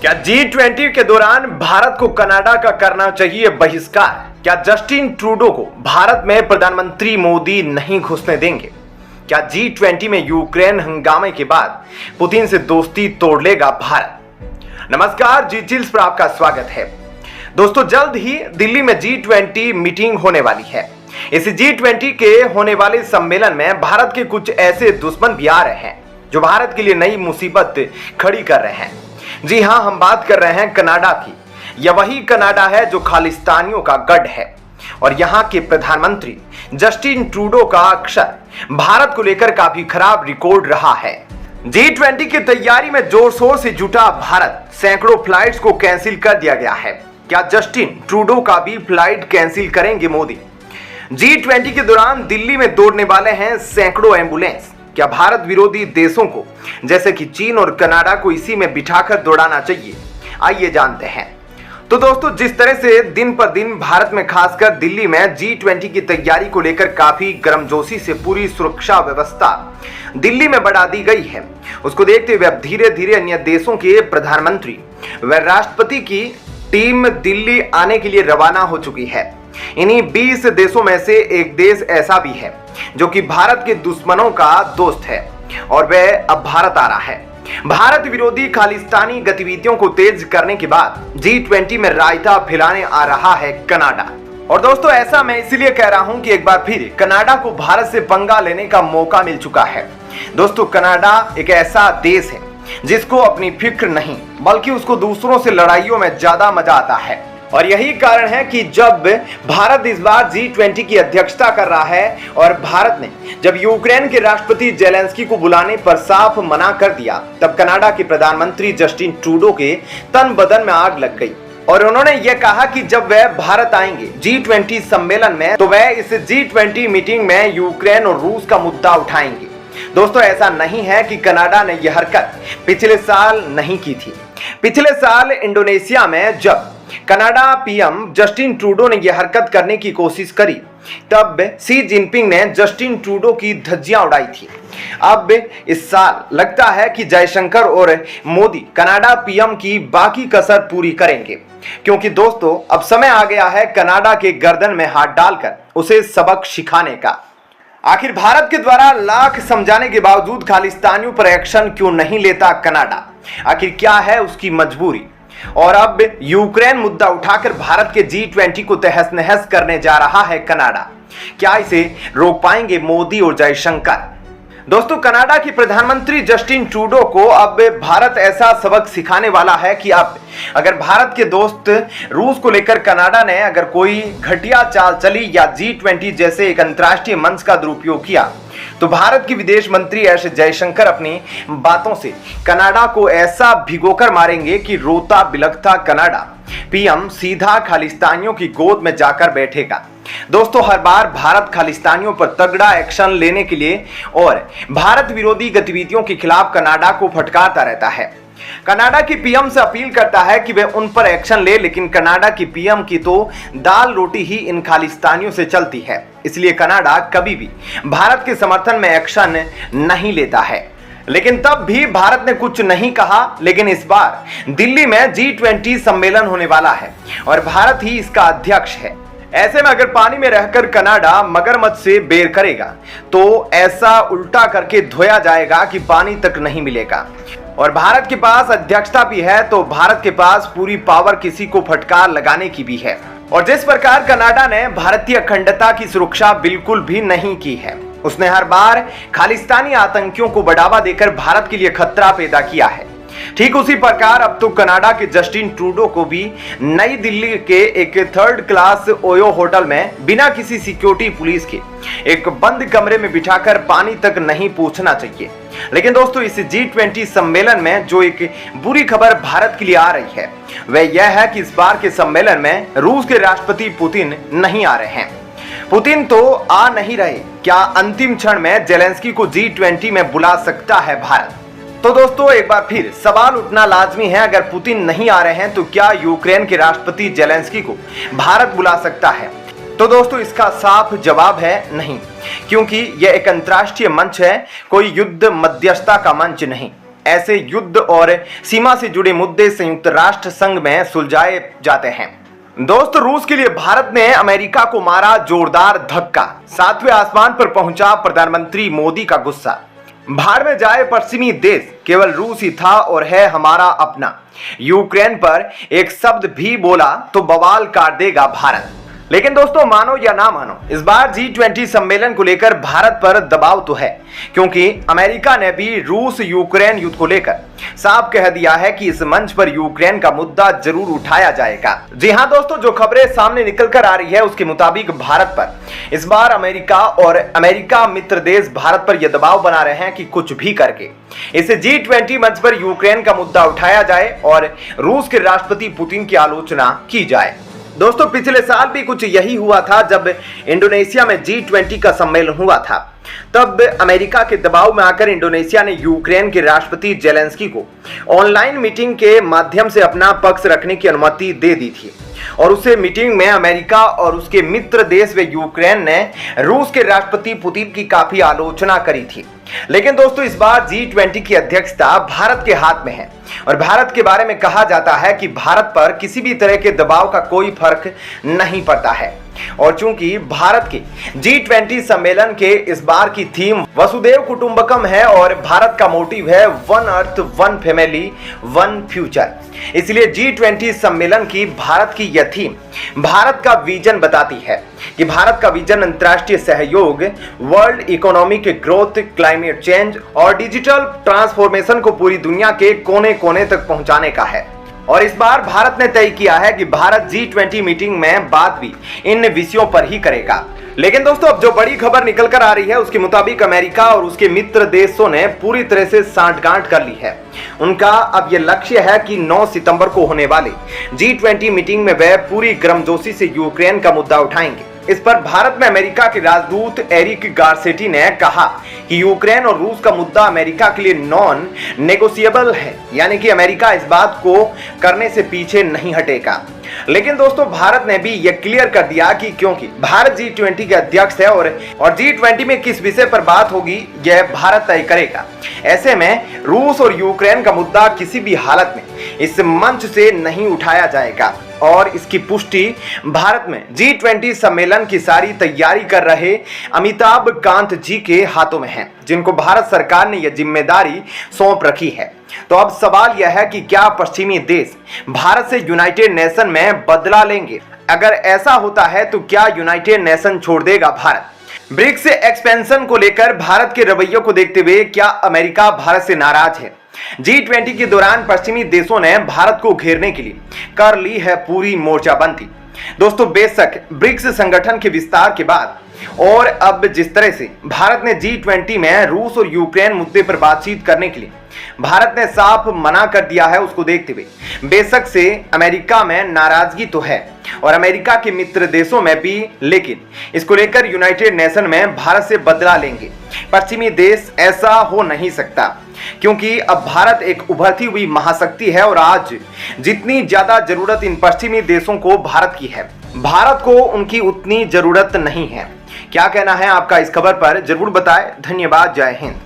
क्या G20 के दौरान भारत को कनाडा का करना चाहिए बहिष्कार? क्या जस्टिन ट्रूडो को भारत में प्रधानमंत्री मोदी नहीं घुसने देंगे? क्या G20 में यूक्रेन हंगामे के बाद पुतिन से दोस्ती तोड़ लेगा भारत? नमस्कार, जी चिल्स पर आपका स्वागत है। दोस्तों, जल्द ही दिल्ली में G20 मीटिंग होने वाली है। इस G20 के होने वाले सम्मेलन में भारत के कुछ ऐसे दुश्मन भी आ रहे हैं जो भारत के लिए नई मुसीबत खड़ी कर रहे हैं। जी हां, हम बात कर रहे हैं कनाडा की। यह वही कनाडा है जो खालिस्तानियों का गढ़ है और यहां के प्रधानमंत्री जस्टिन ट्रूडो का अक्सर भारत को लेकर काफी खराब रिकॉर्ड रहा है। G20 की तैयारी में जोर शोर से जुटा भारत, सैकड़ों फ्लाइट्स को कैंसिल कर दिया गया है। क्या जस्टिन ट्रूडो का भी फ्लाइट कैंसिल करेंगे मोदी? G20 के दौरान दिल्ली में दौड़ने वाले हैं सैकड़ों एम्बुलेंस। क्या भारत विरोधी देशों को जैसे कि चीन और कनाडा को इसी में बिठाकर दौड़ाना चाहिए? आइए जानते हैं। तो दोस्तों, जिस तरह से दिन पर दिन भारत में खासकर दिल्ली में G20 की तैयारी को लेकर काफी गर्मजोशी से पूरी सुरक्षा व्यवस्था दिल्ली में बढ़ा दी गई है, उसको देखते हुए अब धीरे धीरे अन्य देशों के प्रधानमंत्री व राष्ट्रपति की टीम दिल्ली आने के लिए रवाना हो चुकी है। इन्हीं 20 देशों में से एक देश ऐसा भी है जो कि भारत के दुश्मनों का दोस्त है और वह अब भारत आ रहा है। भारत विरोधी खालिस्तानी गतिविधियों को तेज करने के बाद G20 में रायता फैलाने आ रहा है कनाडा। और दोस्तों, ऐसा मैं इसलिए कह रहा हूं कि एक बार फिर कनाडा को भारत से पंगा लेने का मौका मिल चुका है। दोस्तों, कनाडा एक ऐसा देश है जिसको अपनी फिक्र नहीं बल्कि उसको दूसरों से लड़ाइयों में ज्यादा मजा आता है। और यही कारण है कि जब भारत इस बार G20 की अध्यक्षता कर रहा है और भारत ने जब यूक्रेन के राष्ट्रपति जेलेंस्की को बुलाने पर साफ मना कर दिया, तब कनाडा के प्रधानमंत्री जस्टिन ट्रूडो के तन बदन में आग लग गई और उन्होंने यह कहा कि जब वह भारत आएंगे G20 सम्मेलन में तो वह इस G20 मीटिंग में यूक्रेन और रूस का मुद्दा उठाएंगे। दोस्तों, ऐसा नहीं है कि कनाडा ने यह हरकत पिछले साल नहीं की थी। पिछले साल इंडोनेशिया में जब कनाडा पीएम जस्टिन ट्रूडो ने यह हरकत करने की कोशिश करी, तब शी जिनपिंग ने जस्टिन ट्रूडो की धज्जियां उड़ाई थी। अब इस साल लगता है कि जयशंकर और मोदी कनाडा पीएम की बाकी कसर पूरी करेंगे, क्योंकि दोस्तों अब समय आ गया है कनाडा के गर्दन में हाथ डालकर उसे सबक सिखाने का। आखिर भारत के द्वारा लाख समझाने के बावजूद खालिस्तानियों पर एक्शन क्यों नहीं लेता कनाडा? आखिर क्या है उसकी मजबूरी? और अब यूक्रेन मुद्दा उठाकर भारत के G20 को तहस नहस करने जा रहा है कनाडा। क्या इसे रोक पाएंगे मोदी और जयशंकर? दोस्तों, कनाडा की प्रधानमंत्री जस्टिन ट्रूडो को अब भारत ऐसा सबक सिखाने वाला है कि अब अगर भारत के दोस्त रूस को लेकर कनाडा ने अगर कोई घटिया चाल चली या G20 जैसे एक अंतर्राष्ट्रीय मंच का दुरुपयोग किया, तो भारत के विदेश मंत्री एस जयशंकर अपनी बातों से कनाडा को ऐसा भिगोकर मारेंगे कि रोता बिलखता कनाडा पीएम सीधा खालिस्तानियों की गोद में जाकर बैठेगा। दोस्तों, हर बार भारत खालिस्तानियों पर तगड़ा एक्शन लेने के लिए और भारत विरोधी गतिविधियों के खिलाफ कनाडा को फटकारता रहता है। कनाडा की पीएम से अपील करता है कि वे उन पर एक्शन ले, लेकिन कनाडा की पीएम की तो दाल रोटी ही इन खालिस्तानियों से चलती है। इसलिए कनाडा कभी भी भारत के समर्थन में एक्शन नहीं लेता है। लेकिन तब भी भारत ने कुछ नहीं कहा। लेकिन इस बार दिल्ली में G20 सम्मेलन होने वाला है और भारत ही इसका अध्यक्ष है। ऐसे में अगर पानी में रहकर कनाडा मगरमच्छ से बेर करेगा तो ऐसा उल्टा करके धोया जाएगा कि पानी तक नहीं मिलेगा। और भारत के पास अध्यक्षता भी है तो भारत के पास पूरी पावर किसी को फटकार लगाने की भी है। और जिस प्रकार कनाडा ने भारतीय अखंडता की सुरक्षा बिल्कुल भी नहीं की है, उसने हर बार खालिस्तानी आतंकियों को बढ़ावा देकर भारत के लिए खतरा पैदा किया है। ठीक उसी प्रकार अब तो कनाडा के जस्टिन ट्रूडो को भी नई दिल्ली के एक 3rd क्लास ओयो होटल में बिना किसी सिक्योरिटी पुलिस के एक बंद कमरे में बिठाकर पानी तक नहीं पूछना चाहिए। लेकिन दोस्तों, इस G20 सम्मेलन में जो एक बुरी खबर भारत के लिए आ रही है वह यह है कि इस बार के सम्मेलन में रूस के राष्ट्रपति पुतिन नहीं आ रहे हैं। पुतिन तो आ नहीं रहे। क्या अंतिम क्षण में जेलेंस्की को G20 में बुला सकता है भारत? तो दोस्तों, एक बार फिर सवाल उठना लाजमी है, अगर पुतिन नहीं आ रहे हैं तो क्या यूक्रेन के राष्ट्रपति जेलेंस्की को भारत बुला सकता है? तो दोस्तों, इसका साफ जवाब है नहीं, क्योंकि यह एक अंतर्राष्ट्रीय मंच है, कोई युद्ध मध्यस्थता का मंच नहीं। ऐसे युद्ध और सीमा से जुड़े मुद्दे संयुक्त राष्ट्र संघ में सुलझाए जाते हैं। दोस्तों, रूस के लिए भारत ने अमेरिका को मारा जोरदार धक्का, 7वें आसमान पर पहुंचा प्रधानमंत्री मोदी का गुस्सा। भाड़ में जाए पश्चिमी देश, केवल रूस ही था और है हमारा अपना। यूक्रेन पर एक शब्द भी बोला तो बवाल काट देगा भारत। लेकिन दोस्तों, मानो या ना मानो, इस बार G20 सम्मेलन को लेकर भारत पर दबाव तो है, क्योंकि अमेरिका ने भी रूस यूक्रेन युद्ध को लेकर साफ कह दिया है कि इस मंच पर यूक्रेन का मुद्दा जरूर उठाया जाएगा। जी हां दोस्तों, जो खबरें सामने निकल कर आ रही है उसके मुताबिक भारत पर इस बार अमेरिका और अमेरिका मित्र देश भारत पर यह दबाव बना रहे हैं कि कुछ भी करके इसे G20 मंच पर यूक्रेन का मुद्दा उठाया जाए और रूस के राष्ट्रपति पुतिन की आलोचना की जाए। दोस्तों, पिछले साल भी कुछ यही हुआ था जब इंडोनेशिया में G20 का सम्मेलन हुआ था। तब अमेरिका के दबाव में आकर इंडोनेशिया ने यूक्रेन के राष्ट्रपति जेलेंस्की को ऑनलाइन मीटिंग के माध्यम से अपना पक्ष रखने की अनुमति दे दी थी और उसे मीटिंग में अमेरिका और उसके मित्र देश व यूक्रेन ने रूस के राष्ट्रपति पुतिन की काफी आलोचना करी थी। लेकिन दोस्तों, इस बार G20 की अध्यक्षता भारत के हाथ में है और भारत के बारे में कहा जाता है कि भारत पर किसी भी तरह के दबाव का कोई फर्क नहीं पड़ता है। और चूंकि भारत के G20 सम्मेलन के इस बार की थीम वसुदेव कुटुंबकम है और भारत का मोटिव है one earth one family one future, इसलिए G20 सम्मेलन की भारत की यह थीम भारत का विजन बताती है कि भारत का विजन अंतर्राष्ट्रीय सहयोग, world economic growth, climate change और डिजिटल ट्रांसफॉर्मेशन को पूरी दुनिया के कोने कोने तक पहुंचाने का है। और इस बार भारत ने तय किया है कि भारत G20 मीटिंग में बात भी इन विषयों पर ही करेगा। लेकिन दोस्तों, अब जो बड़ी खबर निकल कर आ रही है उसके मुताबिक अमेरिका और उसके मित्र देशों ने पूरी तरह से सांठगांठ कर ली है। उनका अब यह लक्ष्य है कि 9 सितंबर को होने वाले G20 मीटिंग में वह पूरी गर्मजोशी से यूक्रेन का मुद्दा उठाएंगे। इस पर भारत में अमेरिका के राजदूत एरिक गारसेटी ने कहा कि यूक्रेन और रूस का मुद्दा अमेरिका के लिए नॉन नेगोशिएबल है, यानी कि अमेरिका इस बात को करने से पीछे नहीं हटेगा। लेकिन दोस्तों, भारत ने भी यह क्लियर कर दिया कि क्योंकि भारत G20 के अध्यक्ष है और G20 में किस विषय पर बात होगी यह भारत तय करेगा। ऐसे में रूस और यूक्रेन का मुद्दा किसी भी हालत में इस मंच से नहीं उठाया जाएगा और इसकी पुष्टि भारत में G20 सम्मेलन की सारी तैयारी कर रहे अमिताभ कांत जी के हाथों में है, जिनको भारत सरकार ने यह जिम्मेदारी सौंप रखी है। तो अब सवाल यह है कि क्या पश्चिमी देश भारत से यूनाइटेड नेशन में बदला लेंगे? अगर ऐसा होता है तो क्या यूनाइटेड नेशन छोड़ देगा भारत? ब्रिक्स एक्सपेंशन को लेकर भारत के रवैये को देखते हुए क्या अमेरिका भारत से नाराज है? G20 के दौरान पश्चिमी देशों ने भारत को घेरने के लिए कर ली है पूरी मोर्चाबंदी। दोस्तों, बेशक ब्रिक्स संगठन के विस्तार के बाद और अब जिस तरह से भारत ने G20 में रूस और यूक्रेन मुद्दे पर बातचीत करने के लिए भारत ने साफ मना कर दिया है, उसको देखते हुए बेशक से अमेरिका में नाराजगी तो है और अमेरिका के मित्र देशों में भी, लेकिन इसको लेकर यूनाइटेड नेशन में भारत से बदला लेंगे पश्चिमी देश, ऐसा हो नहीं सकता, क्योंकि अब भारत एक उभरती हुई महाशक्ति है और आज जितनी ज्यादा जरूरत इन पश्चिमी देशों को भारत की है, भारत को उनकी उतनी जरूरत नहीं है। क्या कहना है आपका इस खबर पर जरूर बताएं। धन्यवाद। जय हिंद।